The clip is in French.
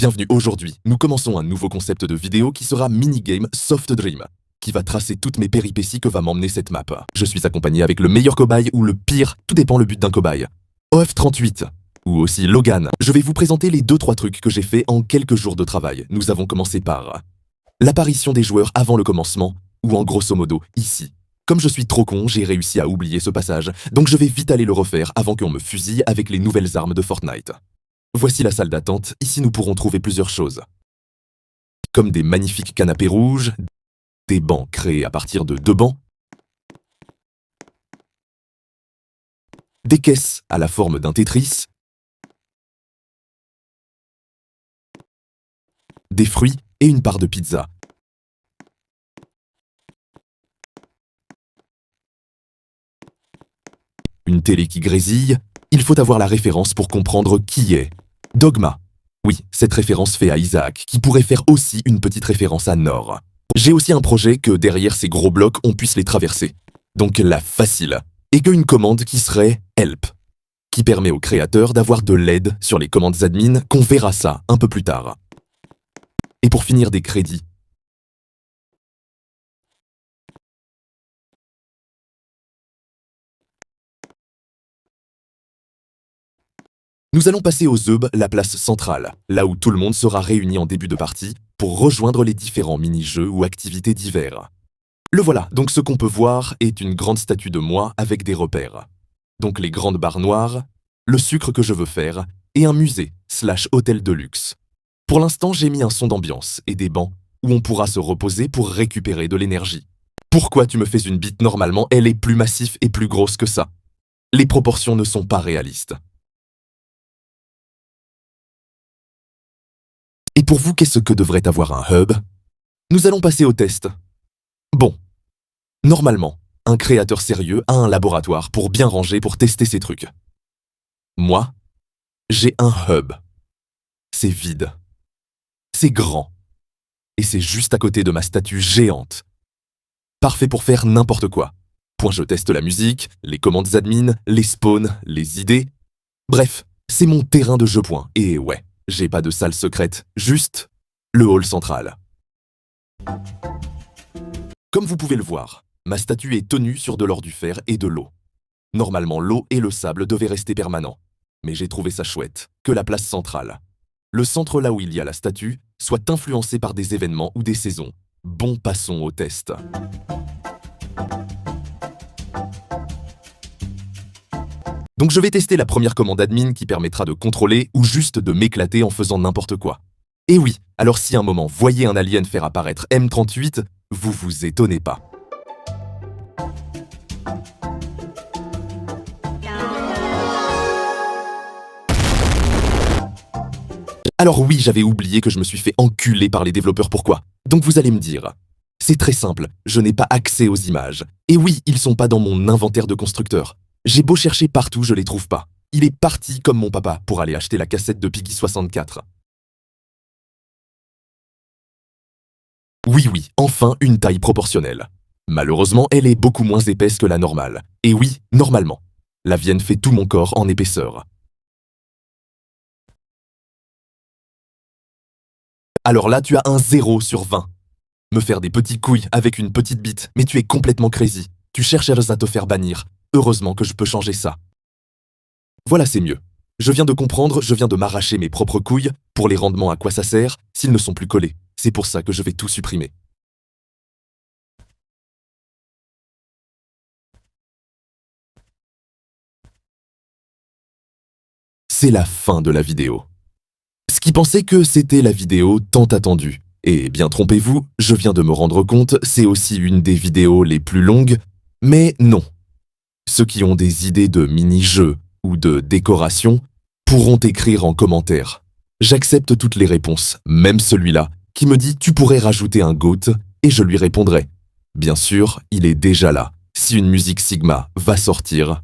bienvenue aujourd'hui. Nous commençons un nouveau concept de vidéo qui sera Minigame Soft Dream, qui va tracer toutes mes péripéties que va m'emmener cette map. Je suis accompagné avec le meilleur cobaye ou le pire, tout dépend le but d'un cobaye. OF38, ou aussi Logan. Je vais vous présenter les 2-3 trucs que j'ai fait en quelques jours de travail. Nous avons commencé par l'apparition des joueurs avant le commencement, ou en grosso modo, ici. Comme je suis trop con, j'ai réussi à oublier ce passage, donc je vais vite aller le refaire avant qu'on me fusille avec les nouvelles armes de Fortnite. Voici la salle d'attente, ici nous pourrons trouver plusieurs choses. Comme des magnifiques canapés rouges, des bancs créés à partir de 2 bancs, des caisses à la forme d'un Tetris, des fruits et une part de pizza. Une télé qui grésille, il faut avoir la référence pour comprendre qui est Dogma. Oui, cette référence fait à Isaac, qui pourrait faire aussi une petite référence à Nord. J'ai aussi un projet que derrière ces gros blocs, on puisse les traverser. Donc la facile. Et qu'une commande qui serait Help, qui permet au créateur d'avoir de l'aide sur les commandes admin, qu'on verra ça un peu plus tard. Et pour finir, des crédits. Nous allons passer aux hubs, la place centrale, là où tout le monde sera réuni en début de partie pour rejoindre les différents mini-jeux ou activités divers. Le voilà, donc ce qu'on peut voir est une grande statue de moi avec des repères. Donc les grandes barres noires, le sucre que je veux faire, et un musée / hôtel de luxe. Pour l'instant, j'ai mis un son d'ambiance et des bancs où on pourra se reposer pour récupérer de l'énergie. Pourquoi tu me fais une bite normalement? Elle est plus massive et plus grosse que ça. Les proportions ne sont pas réalistes. Et pour vous, qu'est-ce que devrait avoir un hub? Nous allons passer au test. Bon, normalement, un créateur sérieux a un laboratoire pour bien ranger pour tester ses trucs. Moi, j'ai un hub. C'est vide. C'est grand. Et c'est juste à côté de ma statue géante. Parfait pour faire n'importe quoi. Point, je teste la musique, les commandes admin, les spawns, les idées. Bref, c'est mon terrain de jeu point. Et ouais, j'ai pas de salle secrète, juste le hall central. Comme vous pouvez le voir, ma statue est tenue sur de l'or du fer et de l'eau. Normalement, l'eau et le sable devaient rester permanents. Mais j'ai trouvé ça chouette, que la place centrale, le centre là où il y a la statue, soit influencé par des événements ou des saisons. Bon, passons au test. Donc je vais tester la première commande admin qui permettra de contrôler ou juste de m'éclater en faisant n'importe quoi. Et oui, alors si à un moment voyez un alien faire apparaître M38, vous vous étonnez pas. Alors oui, j'avais oublié que je me suis fait enculer par les développeurs, pourquoi? Donc vous allez me dire, c'est très simple, je n'ai pas accès aux images. Et oui, ils sont pas dans mon inventaire de constructeur. J'ai beau chercher partout, je les trouve pas. Il est parti comme mon papa pour aller acheter la cassette de Piggy 64. Oui, enfin une taille proportionnelle. Malheureusement, elle est beaucoup moins épaisse que la normale. Et oui, normalement. La Vienne fait tout mon corps en épaisseur. Alors là, tu as un 0 sur 20. Me faire des petits couilles avec une petite bite, mais tu es complètement crazy. Tu cherches à te faire bannir. Heureusement que je peux changer ça. Voilà, c'est mieux. Je viens de comprendre, je viens de m'arracher mes propres couilles. Pour les rendements, à quoi ça sert s'ils ne sont plus collés? C'est pour ça que je vais tout supprimer. C'est la fin de la vidéo. Ce qui pensait que c'était la vidéo tant attendue. Et bien trompez-vous, je viens de me rendre compte, c'est aussi une des vidéos les plus longues, mais non. Ceux qui ont des idées de mini-jeux ou de décoration pourront écrire en commentaire. J'accepte toutes les réponses, même celui-là, qui me dit « tu pourrais rajouter un GOAT » et je lui répondrai. Bien sûr, il est déjà là. Si une musique Sigma va sortir,